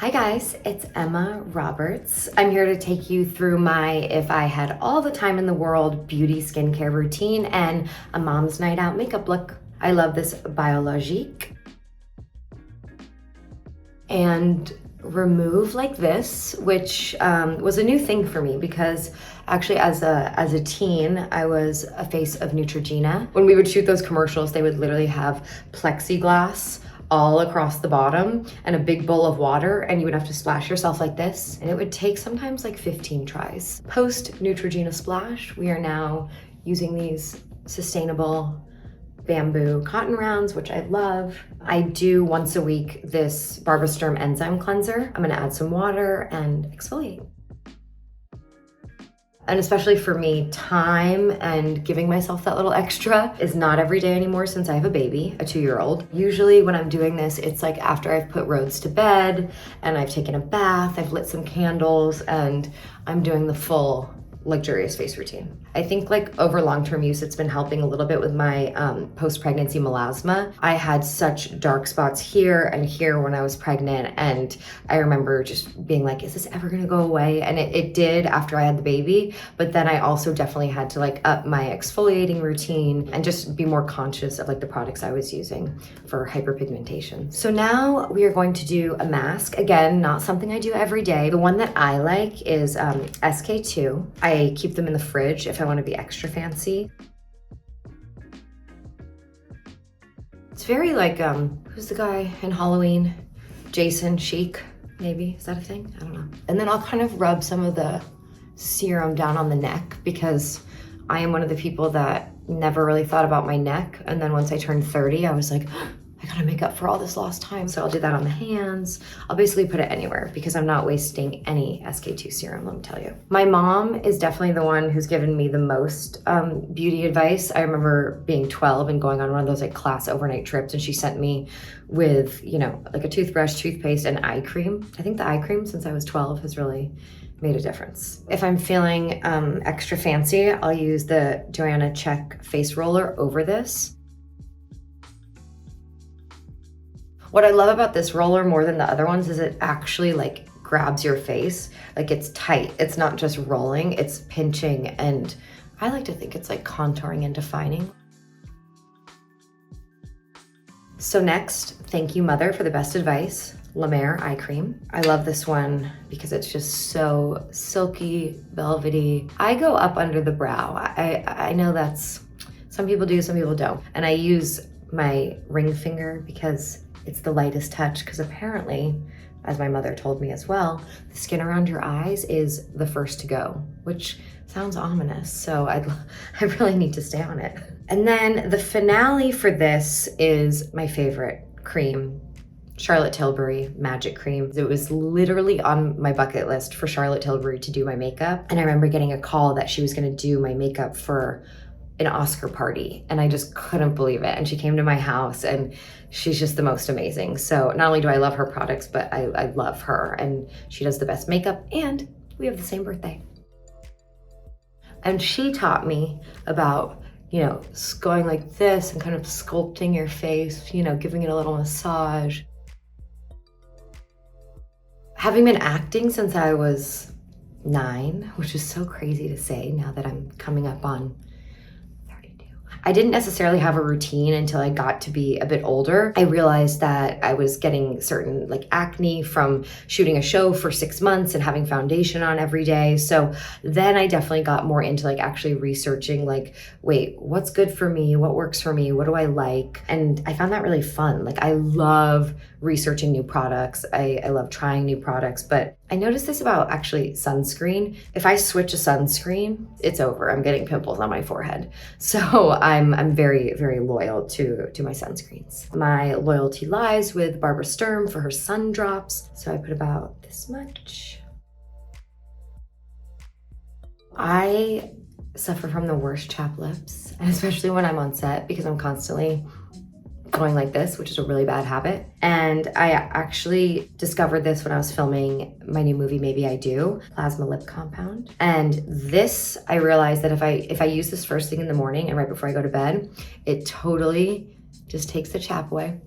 Hi guys, it's Emma Roberts. I'm here to take you through my if I had all the time in the world beauty skincare routine and a mom's night out makeup look. I love this Biologique. And remove like this, which was a new thing for me because actually as a teen, I was a face of Neutrogena. When we would shoot those commercials, they would literally have plexiglass all across the bottom and a big bowl of water, and you would have to splash yourself like this. And it would take sometimes like 15 tries. Post Neutrogena splash, we are now using these sustainable bamboo cotton rounds, which I love. I do once a week this Barbara Sturm enzyme cleanser. I'm gonna add some water and exfoliate. And especially for me, time and giving myself that little extra is not every day anymore since I have a baby, a 2-year-old. Usually when I'm doing this, it's like after I've put Rhodes to bed and I've taken a bath, I've lit some candles, and I'm doing the full luxurious face routine. I think like over long-term use, it's been helping a little bit with my post-pregnancy melasma. I had such dark spots here and here when I was pregnant, and I remember just being like, is this ever gonna go away? And it did after I had the baby, but then I also definitely had to like up my exfoliating routine and just be more conscious of like the products I was using for hyperpigmentation. So now we are going to do a mask. Again, not something I do every day. The one that I like is SK2. I keep them in the fridge if I want to be extra fancy. It's very like, who's the guy in Halloween? Jason Chic, maybe, is that a thing? I don't know. And then I'll kind of rub some of the serum down on the neck because I am one of the people that never really thought about my neck. And then once I turned 30, I was like, I gotta make up for all this lost time. So I'll do that on the hands. I'll basically put it anywhere because I'm not wasting any SK2 serum, let me tell you. My mom is definitely the one who's given me the most beauty advice. I remember being 12 and going on one of those like class overnight trips, and she sent me with, you know, like a toothbrush, toothpaste, and eye cream. I think the eye cream since I was 12 has really made a difference. If I'm feeling extra fancy, I'll use the Joanna Check face roller over this. What I love about this roller more than the other ones is it actually like grabs your face. Like it's tight. It's not just rolling, it's pinching. And I like to think it's like contouring and defining. So next, thank you Mother for the best advice. La Mer eye cream. I love this one because it's just so silky, velvety. I go up under the brow. I know that's, some people do, some people don't. And I use my ring finger because it's the lightest touch, because apparently, as my mother told me as well, the skin around your eyes is the first to go, which sounds ominous. So I really need to stay on it. And then the finale for this is my favorite cream, Charlotte Tilbury Magic Cream. It was literally on my bucket list for Charlotte Tilbury to do my makeup. And I remember getting a call that she was gonna do my makeup for an Oscar party, and I just couldn't believe it. And she came to my house, and she's just the most amazing. So not only do I love her products, but I love her, and she does the best makeup, and we have the same birthday. And she taught me about, you know, going like this and kind of sculpting your face, you know, giving it a little massage. Having been acting since I was 9, which is so crazy to say now that I'm coming up on I didn't necessarily have a routine until I got to be a bit older. I realized that I was getting certain like acne from shooting a show for 6 months and having foundation on every day. So then I definitely got more into like actually researching like, wait, what's good for me? What works for me? What do I like? And I found that really fun. Like I love researching new products. I love trying new products, but I noticed this about actually sunscreen. If I switch a sunscreen, it's over. I'm getting pimples on my forehead. So I'm very, very loyal to my sunscreens. My loyalty lies with Barbara Sturm for her sun drops. So I put about this much. I suffer from the worst chapped lips, and especially when I'm on set because I'm constantly going like this, which is a really bad habit. And I actually discovered this when I was filming my new movie, Maybe I Do, Plasma Lip Compound. And this, I realized that if I use this first thing in the morning and right before I go to bed, it totally just takes the chap away.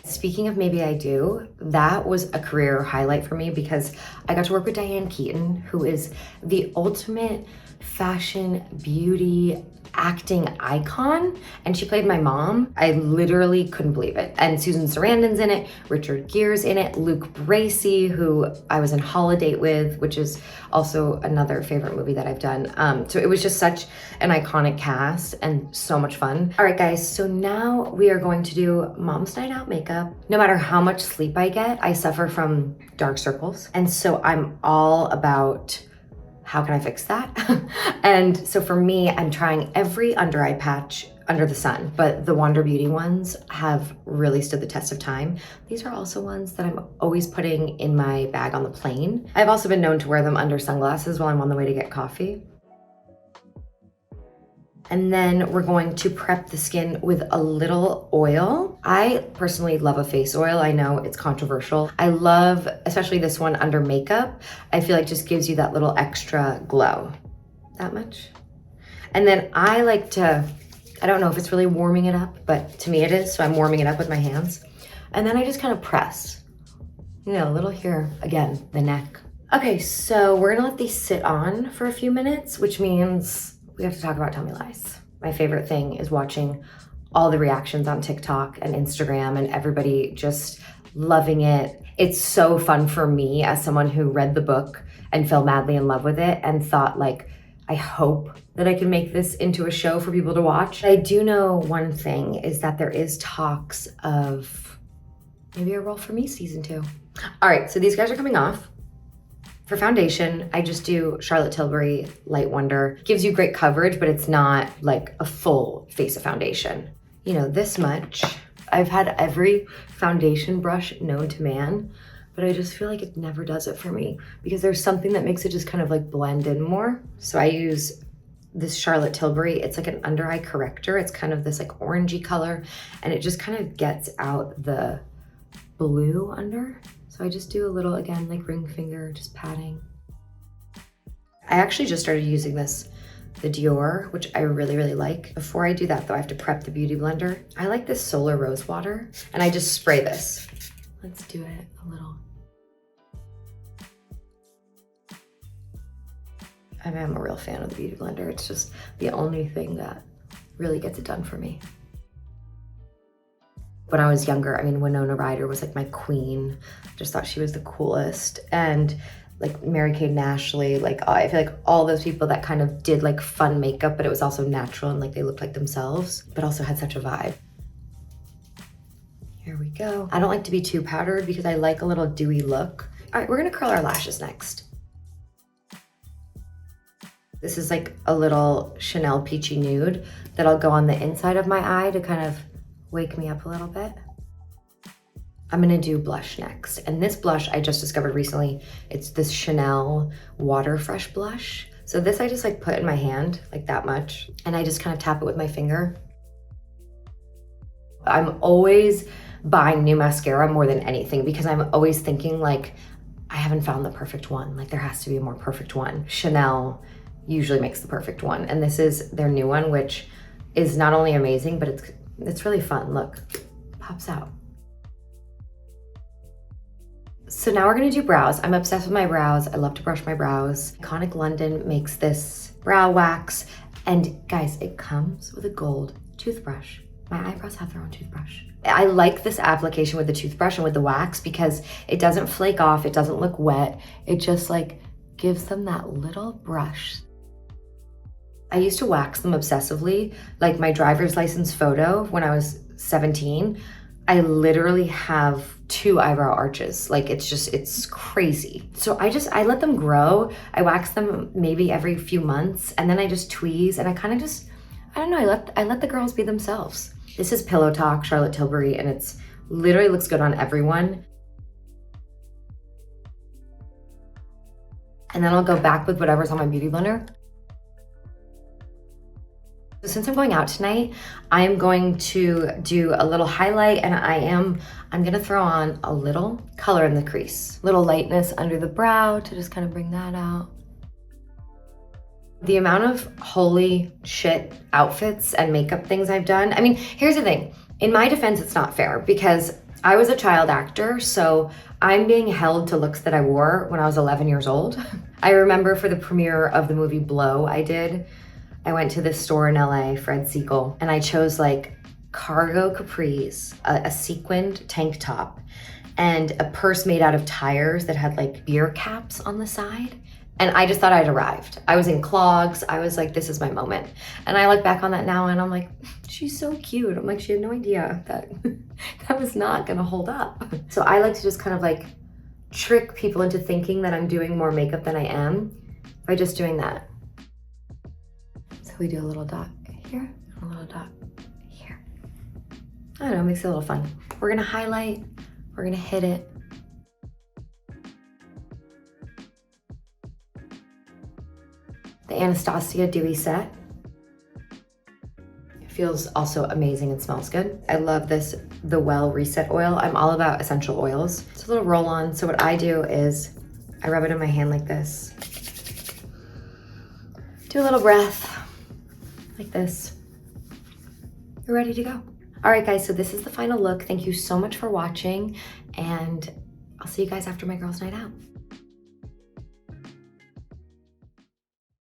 Speaking of Maybe I Do, that was a career highlight for me because I got to work with Diane Keaton, who is the ultimate fashion, beauty, acting icon, and she played my mom. I literally couldn't believe it. And Susan Sarandon's in it, Richard Gere's in it, Luke Bracey, who I was in Holiday with, which is also another favorite movie that I've done. So it was just such an iconic cast and so much fun. All right, guys, so now we are going to do Mom's Night Out makeup. No matter how much sleep I get, I suffer from dark circles. And so I'm all about how can I fix that? And so for me, I'm trying every under eye patch under the sun, but the Wander Beauty ones have really stood the test of time. These are also ones that I'm always putting in my bag on the plane. I've also been known to wear them under sunglasses while I'm on the way to get coffee. And then we're going to prep the skin with a little oil. I personally love a face oil. I know it's controversial. I love, especially this one under makeup. I feel like just gives you that little extra glow. That much. And then I like to, I don't know if it's really warming it up, but to me it is. So I'm warming it up with my hands. And then I just kind of press, you know, a little here, again, the neck. Okay, so we're gonna let these sit on for a few minutes, which means we have to talk about tummy lies. My favorite thing is watching all the reactions on TikTok and Instagram and everybody just loving it. It's so fun for me as someone who read the book and fell madly in love with it and thought like, I hope that I can make this into a show for people to watch. I do know one thing is that there is talks of maybe a Role for Me season 2. All right, so these guys are coming off. For foundation, I just do Charlotte Tilbury Light Wonder. Gives you great coverage, but it's not like a full face of foundation. You know, this much. I've had every foundation brush known to man, but I just feel like it never does it for me because there's something that makes it just kind of like blend in more. So I use this Charlotte Tilbury. It's like an under eye corrector. It's kind of this like orangey color, and it just kind of gets out the blue under. So I just do a little, again, like ring finger, just patting. I actually just started using this, the Dior, which I really, really like. Before I do that though, I have to prep the Beauty Blender. I like this Solar Rose Water, and I just spray this. Let's do it a little. I am a real fan of the Beauty Blender. It's just the only thing that really gets it done for me. When I was younger, I mean, Winona Ryder was like my queen. Just thought she was the coolest. And like Mary-Kate and Ashley, like I feel like all those people that kind of did like fun makeup, but it was also natural and like they looked like themselves, but also had such a vibe. Here we go. I don't like to be too powdered because I like a little dewy look. All right, we're gonna curl our lashes next. This is like a little Chanel Peachy Nude that I'll go on the inside of my eye to kind of wake me up a little bit. I'm gonna do blush next. And this blush I just discovered recently. It's this Chanel Water Fresh blush. So this I just like put in my hand, like that much. And I just kind of tap it with my finger. I'm always buying new mascara more than anything because I'm always thinking like, I haven't found the perfect one. Like there has to be a more perfect one. Chanel usually makes the perfect one. And this is their new one, which is not only amazing, but it's really fun. Look, pops out. So now we're gonna do brows. I'm obsessed with my brows. I love to brush my brows. Iconic London makes this brow wax. And guys, it comes with a gold toothbrush. My eyebrows have their own toothbrush. I like this application with the toothbrush and with the wax because it doesn't flake off. It doesn't look wet. It just like gives them that little brush. I used to wax them obsessively. Like my driver's license photo when I was 17, I literally have 2 eyebrow arches. Like it's crazy. So I let them grow. I wax them maybe every few months and then I just tweeze and I kind of just, I don't know, I let the girls be themselves. This is Pillow Talk Charlotte Tilbury and it's literally looks good on everyone. And then I'll go back with whatever's on my Beauty Blender. So since I'm going out tonight, I'm going to do a little highlight and I'm gonna throw on a little color in the crease. Little lightness under the brow to just kind of bring that out. The amount of holy shit outfits and makeup things I've done. I mean, here's the thing. In my defense, it's not fair because I was a child actor, so I'm being held to looks that I wore when I was 11 years old. I remember for the premiere of the movie Blow I went to this store in LA, Fred Siegel, and I chose like cargo capris, a sequined tank top, and a purse made out of tires that had like beer caps on the side. And I just thought I'd arrived. I was in clogs. I was like, this is my moment. And I look back on that now and I'm like, she's so cute. I'm like, she had no idea that that was not gonna hold up. So I like to just kind of like trick people into thinking that I'm doing more makeup than I am by just doing that. So we do a little dot here, and a little dot here. I don't know, it makes it a little fun. We're gonna highlight, we're gonna hit it. The Anastasia Dewy Set. It feels also amazing and smells good. I love this, the Well Reset Oil. I'm all about essential oils. It's a little roll on. So what I do is I rub it in my hand like this. Do a little breath like this. You're ready to go. All right, guys, so this is the final look. Thank you so much for watching, and I'll see you guys after my girls' night out.